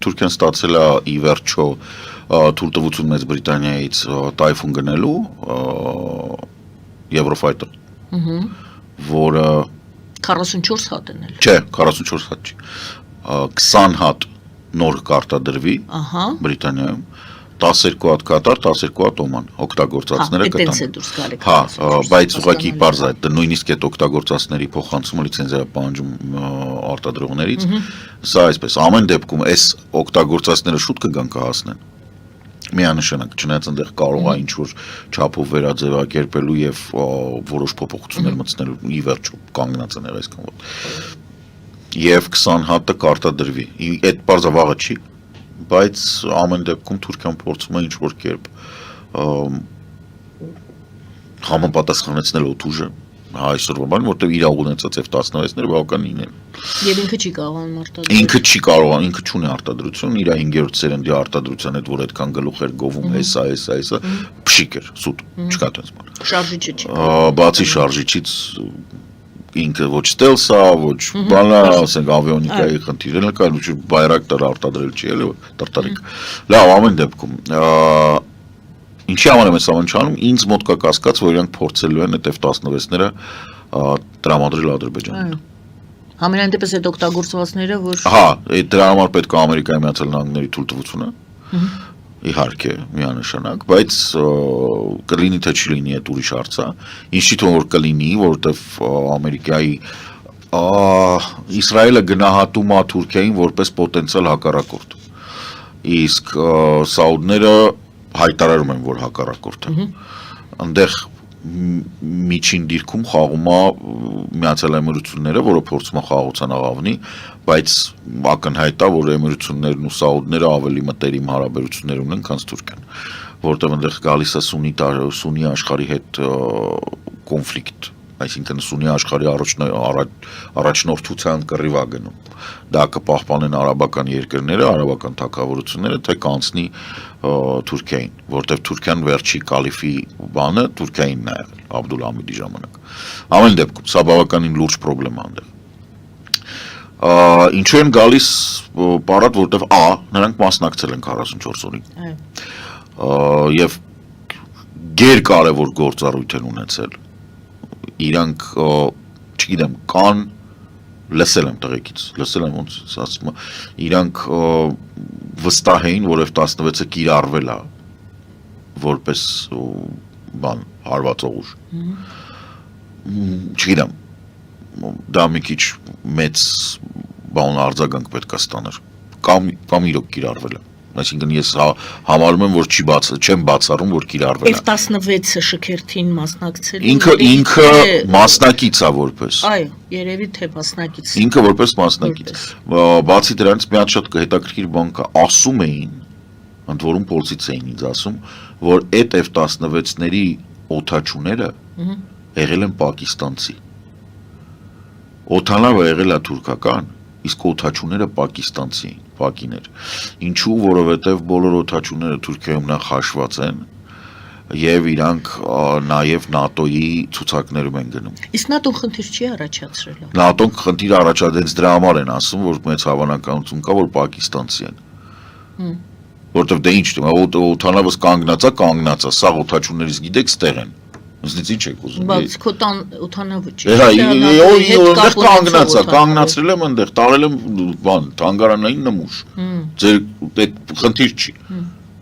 Թուրքիան ստացել է ի վերջո թույլտվություն Մեծ Բրիտանիայից Տայֆուն գնելու Eurofighter, որը 44 հատ են էլ։ Չէ, 44 հատ չի։ 20 հատ նոր կարտադրվի Բրիտանիայում, 12 հատ Կատար, 12 հատ Օման օգտագործածները կտան։ Հա, բայց ուղղակի պարզ է, նույնիսկ այդ օգտագործածների փոխանցումը լիցենզիա պահանջում արտադրողներից, սա այսպես, ամեն դեպքում այս օգտագործածները շուտ կգան կհասնեն։ Միանշանակ, չնայած այնտեղ կարող է ինչ-որ չափով վերաձևակերպելու եւ որոշ փոփոխություններ մտցնելու ի վերջո կանգնած են եղել այսքան որ։ Եվ 20 հատը կարտադրվի։ Այդ բարձր վաղը չի, բայց ամեն դեպքում Թուրքիան փորձում է ինչ-որ կերպ համապատասխանեցնել օդուժը այսօրվա բան, որտեղ իր ունեցած F-16-ները բավականին են։ Եվ ինքը չի կարողանում արտադրել։ Ինքը չի կարողանում, ինքը չունի արտադրություն, իր 5-րդ սերնդի արտադրության հետ, որ այդքան գլուխ էր գովում, հեսա, փշիկ էր, սուտ, չկա այդպես բան։ Շարժիչը չի։ Բացի շարժիչից ինքը ոչ ստելսա, ոչ բանա, ասենք ավիոնիկայի խնդիրներ կա, ոչ բայրակտար արտադրել չի, էլի տարտարիկ։ Լավ, ամեն դեպքում Ինչի համար եմ ես ամեն չանում, ինձ մոտ կա կասկած, որ իրանք փորձելու են այդ F-16-ները տրամադրել Ադրբեջանին։ Համենայն դեպս այդ օգտագործվածները, որ Հա, դրա համար պետք է Ամերիկայի Միացյալ Նահանգների թույլտվությունը։ Իհարկե, միանշանակ, բայց կլինի թե չլինի այդ ուրիշ հարց է։ Ինչի՞ թվում որ կլինի, որովհետև Ամերիկայի Իսրայելը գնահատում է Թուրքիային որպես պոտենցիալ հակառակորդ։ Իսկ սաուդները հայտարարում են, որ հակառակորդ է։ Այնտեղ միջին դիրքում խաղում է Միացյալ Էմիրությունները, որը փորձում է խաղաղության աղավնի, բայց ակնհայտ է, որ Էմիրություններն ու Սաուդները ավելի մտերիմ հարաբերություններ ունեն, քան Թուրքիան, որտեղ այնտեղ գալիս է սունի աշխարհի հետ կոնֆլիկտ, այսինքն սունի աշխարհի առաջնորդության կռիվ է գնում։ Դա կպահպանեն արաբական երկրները, արաբական թագավորությունները, թե կանցնի Թուրքիային, որտեղ Թուրքիան վերջի կալիֆի բանը Թուրքիայինն է եղել Աբդուլհամիդի ժամանակ։ Ամեն դեպքում սա բավականին լուրջ խնդրեմ է այնտեղ։ Ինչու են գալիս պարատ, որտեղ նրանք մասնակցել են 44 օրին։ Եվ գերկարևոր գործառույթ են ունեցել։ Իրանք, չգիտեմ, կան լսել եմ տղեկից, լսել եմ ոնց ասում, իրանք վստահ էին, որ F-16-ը կիրառվել է որպես բան հարվածող ուժ։ Չգիտեմ, դա մի քիչ մեծ բան արձագանք պետք է ստանար։ Կամ իրոք կիրառվել է։ Այսինքն ես համարում եմ, որ չեմ բացառում, որ կիրառվել է։ F-16-ը շքերթին մասնակցել։ Ինքը մասնակից է որպես։ Այո, երևի թե մասնակից։ Ինքը որպես մասնակից։ Բացի դրանից մի հատ շատ հետաքրքիր բան կա, ասում էին, ընդ որում փորձից էին ինձ ասում, որ այդ F-16-ների օդաչուները եղել են պակիստանցի։ Օդանավը եղել է թուրքական, իսկ օդաչուները պակիստանցի էին, պակիներ։ Ինչու, որովհետև բոլոր օդաչուները Թուրքիայում նախ հաշված են եւ իրանք նաեւ ՆԱՏՕ-ի ցուցակներում են գնում։ Իսկ ՆԱՏՕ-ն խնդիր չի առաջացրել։ ՆԱՏՕ-ն խնդիր առաջացրեց դրա համար են ասում, որ մեծ հավանականություն կա, որ պակիստանցի են։ Որտեւ դե ինչ, օդանավը կանգնած է, սա օդաչուներից գիտեք ստեղ են։ Ինձնից ինչ եք ուզում։ Բայց քո օդանավը չի։ Այնտեղ կանգնացրել եմ այնտեղ, տարել եմ բան, թանգարանային նմուշ։ Ձեր այդ խնդիր չի։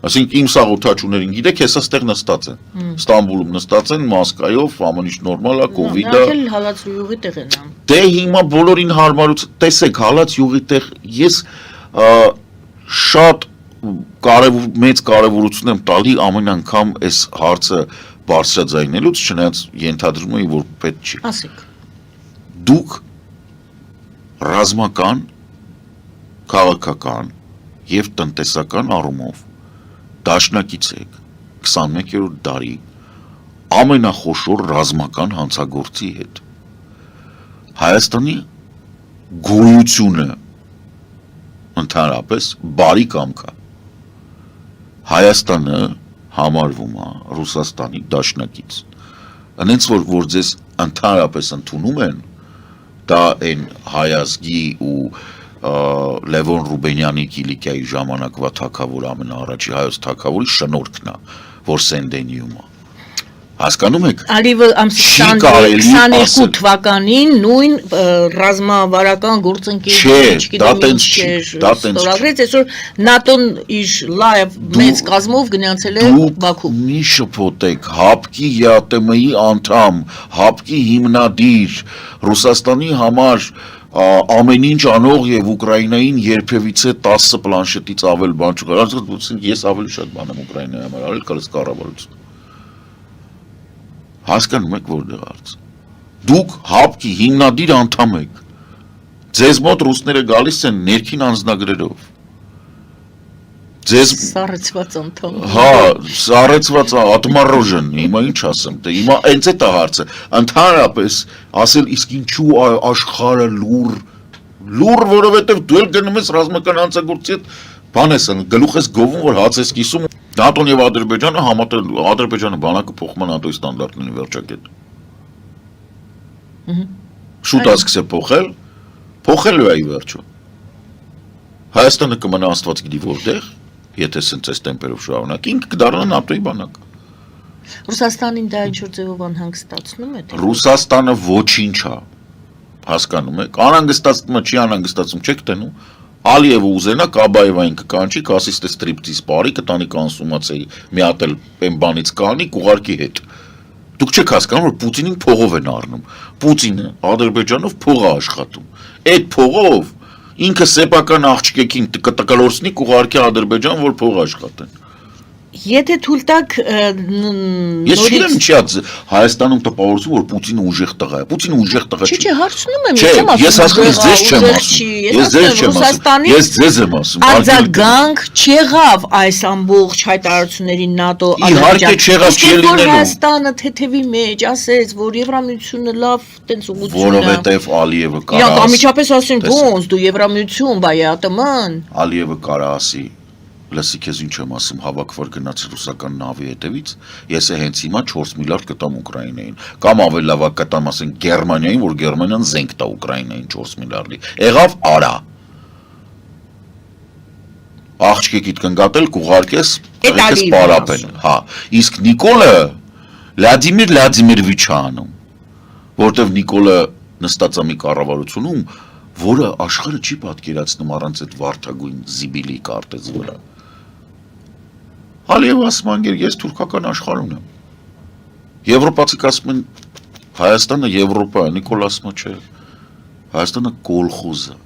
Այսինքն իմ սա օդաչուներին գիտեք, հեսա ստեղ նստած են։ Ստամբուլում նստած են մասկայով, ամեն ինչ նորմալ է, կովիդը։ Նրանք էլ հալած յուղի տեղ են անում։ Դե հիմա բոլորին հարմարություն, տեսեք, հալած յուղի տեղ ես շատ մեծ կարևորություն եմ տալի ամեն անգամ այս հարցը բարձրաձայնելուց, չնայած ենթադրում եմ, որ պետք չի։ Ասեք։ Դուք ռազմական, քաղաքական եւ տնտեսական առումով դաշնակից եք 21-րդ դարի ամենախոշոր ռազմական հանցագործի հետ։ Հայաստանի գոյությունը ընդհանրապես բարի կամք է։ Հայաստանը համարվում է Ռուսաստանի դաշնակից։ Այնց որ ձեզ ընդհանրապես ընդունում են, դա այն հայազգի ու Լևոն Ռուբենյանի Կիլիկիայի ժամանակվա թագավոր ամենաառաջի հայոց թագավորի շնորհքն է, որ Սենդենիում է։ Հասկանում եք։ Ալիևը ամսի 22 թվականին նույն ռազմավարական գործընկերությունից ստորագրեց, այսօր ՆԱՏՕ-ն իր լայվ մեծ կազմով գնացել է Բաքու։ Մի շփոթեք, ՀԱՊԿ-ի ԵԱՏՄ-ի անդամ, ՀԱՊԿ-ի հիմնադիր, Ռուսաստանի համար ամեն ինչ անող եւ Ուկրաինային երբևիցե 10 պլանշետից ավել բան չկար։ Ես ավելի շատ բան եմ Ուկրաինայի համար արել, քան կառավարությունը։ Հասկանում եք որտեղ արծ։ Դուք ՀԱՊԿ-ի հիմնադիր անդամ եք։ Ձեզ մոտ ռուսները գալիս են ներքին անձնագրերով։ Ձեզ սառեցված անդամ։ Հա, սառեցված ատմարոժեն, հիմա ինչ ասեմ, դե հիմա հենց այդ է հարցը։ Ընդհանրապես ասել իսկ ինչու աշխարհը լուր, որովհետև դու էլ գնում ես ռազմական հանցագործի հետ բան ես անում, գլուխ ես գովում, որ հաց ես կիսում։ ՆԱՏՕ-ն եւ Ադրբեջանը համատեղ Ադրբեջանը բանակը փոխում են ՆԱՏՕ-ի ստանդարտների վերջակետ։ Շուտ ասկսե փոխելու է ի վերջո։ Հայաստանը կմնա Աստված գիտի որտեղ, եթե սենց այս տեմպերով շարունակի, ինքը կդառնա ՆԱՏՕ-ի բանակ։ Ռուսաստանին դա ինչ-որ ձևով անհանգստացնում է։ Ռուսաստանը ոչինչ է։ Հասկանում եք, անհանգստացնում է, չի անհանգստացում, չեք տենում։ Ալիևը ուզենա Կաբաևային կկանչի, կասի ստե ստրիպտիզ բարի կտանի կանսումացիայի, մի հատ էլ այն բանից կանի կուղարկի հետ։ Դուք չեք հասկանում, որ Պուտինին փողով են առնում։ Պուտինը Ադրբեջանով փող է աշխատում։ Այդ փողով ինքը սեփական աղջիկին կտկլորցնի կուղարկի Ադրբեջան, որ փող աշխատեն։ Եթե թույլ տաք Ես չգիտեմ ինչի է Հայաստանում տպավորություն, որ Պուտինը ուժեղ տղա է։ Պուտինը ուժեղ տղա չի։ Չէ, հարցնում եմ, ես ասում ես ձեզ չեմ ասում։ Արձագանք չեղավ այս ամբողջ հայտարարությունների ՆԱՏՕ Ադրբեջան։ Հայաստանը թեթևի մեջ ասեց, որ Եվրամիությունը լավ տենց ուղղություն է։ Որովհետև Ալիևը կարա։ Իրանք ամիջապես ասեն, ոնց դու Եվրամիություն, բայ ԱՏՄ-ն։ Ալիևը կարա ասի լսի քեզ ինչ եմ ասում, հավաքվար գնաց ռուսական նավի հետևից, ես հենց հիմա 4 միլիարդ կտամ Ուկրաինային, կամ ավելի լավ կտամ ասեն Գերմանիային, որ Գերմանիան զենք տա Ուկրաինային 4 միլիարդի։ Եղավ արա։ Աղջիկիդ կնգատել կուղարկես, տղեկես պարապեն, հա։ Իսկ Նիկոլը Վլադիմիրովիչ է անում, որտեվ Նիկոլը նստած է մի կառավարությունում, որը աշխարհը չի պատկերացնում առանց այդ վարդագույն զիբիլի կարտեզի վրա։ Ալիևը ասում անգեր, ես թուրքական աշխարհում եմ։ Եվրոպացիք ասում են Հայաստանը Եվրոպա է, Նիկոլ ասում է չէ։ Հայաստանը կոլխոզ է,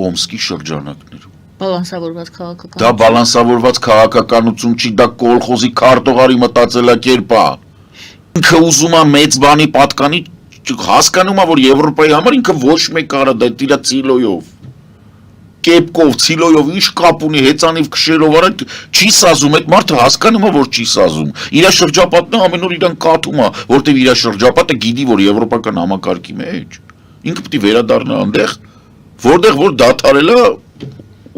Օմսկի շրջանակներում։ Բալանսավորված քաղաքականություն։ Դա բալանսավորված քաղաքականություն չի, դա կոլխոզի քարտուղարի մտածելակերպ է։ Ինքը ուզում է մեծ բանի պատկանի, հասկանում է, որ Եվրոպայի համար ինքը ոչ մեկ արա դա իր ցիլոյով։ Կեպկով, ցիլոյով ինչ կապ ունի հեծանիվ քշերով, արա չի սազում, այդ մարդը հասկանում է, որ չի սազում։ Իր շրջապատն ամեն օր իրան կաթում է, որտեղ իր շրջապատը գիտի, որ եվրոպական համակարգի մեջ ինքը պետք է վերադառնա այնտեղ, որտեղ որ դադարել է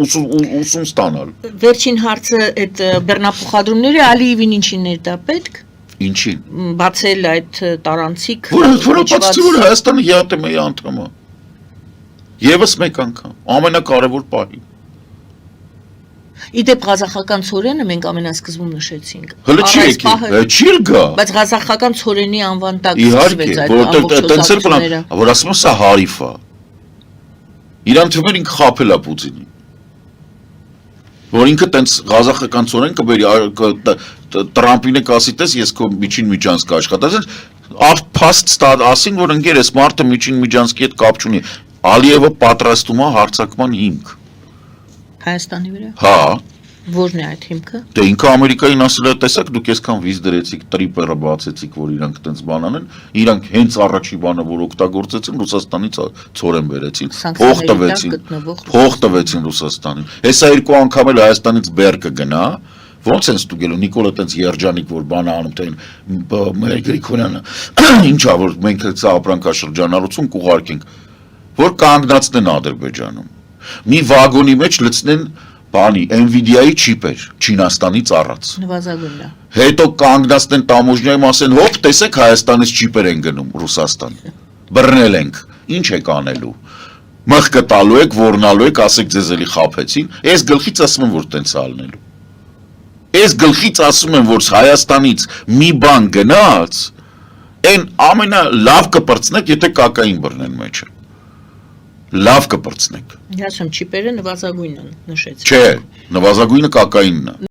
ուսում ստանալ։ Վերջին հարցը այդ բեռնափոխադրումները Ալիևին ինչին էր դա պետք։ Ինչին։ Բացել այդ տարանցիկ։ Որը բացի որ Հայաստանը ԵԱՏՄ-ի անդամ է։ Եվս մեկ անգամ, ամենակարևոր պահին։ Իդեպ ղազախական ցորենը մենք ամենասկզբում նշեցինք։ Հələ չի եկել, չի գա։ Բայց ղազախական ցորենի անվան տակ սկսվեց այդ ամբողջ որ ասում սա հարիֆ է։ Իրան թվում էր ինքը խաբել է Պուտինին։ Որ ինքը տենց ղազախական ցորեն կբերի Տրամպին կասի տես ես քո միջին միջանցք աշխատած փաստ ասին որ ընկեր ես մարդը միջին միջանցքի հետ կապ չունի Ալիևը պատրաստում է հարձակման հիմք Հայաստանի վրա հա որն է այդ հիմքը դե ինքը Ամերիկային ասել է տեսակ դուք այսքան վիզ դրեցիք տրիպերը բացեցիք որ իրանք տենց բան անեն իրանք հենց առաջի բանը որ օգտագործեցին Ռուսաստանից ցորեն բերեցին փող տվեցին Ռուսաստանին հեսա երկու անգամ էլ Հայաստանից բեր կգնա ոնց են ստուգելու Նիկոլը տենց երջանիկ որ բանը անում թե մեր Գրիգորյանը ինչա որ մենք սա ապրանքաշրջանառություն կուղարկենք որ կանգնացնեն Ադրբեջանում մի վագոնի մեջ լցնեն բանի Nvidia-ի չիպեր Չինաստանից առած նվազագույնն է հետո կանգնացնեն տամոժնյայում ասեն հոպ տեսեք Հայաստանից չիպեր են գնում Ռուսաստան բռնել ենք ինչ եք անելու Մղկը տալու եք, որնալու եք, ասեք ձեզ էլի խափեցին, ես գլխից ասում եմ, որ տենց ալնելու։ Ես գլխից ասում եմ, որ Հայաստանից մի բան գնաց, այն ամենա լավ կպրծնեք, եթե կակային բռնեն մեջը։ Լավ կպրծնեք։ Ասում չիպերը նվազագույնն նշեց։ Չէ, նվազագույնը կակայինն է։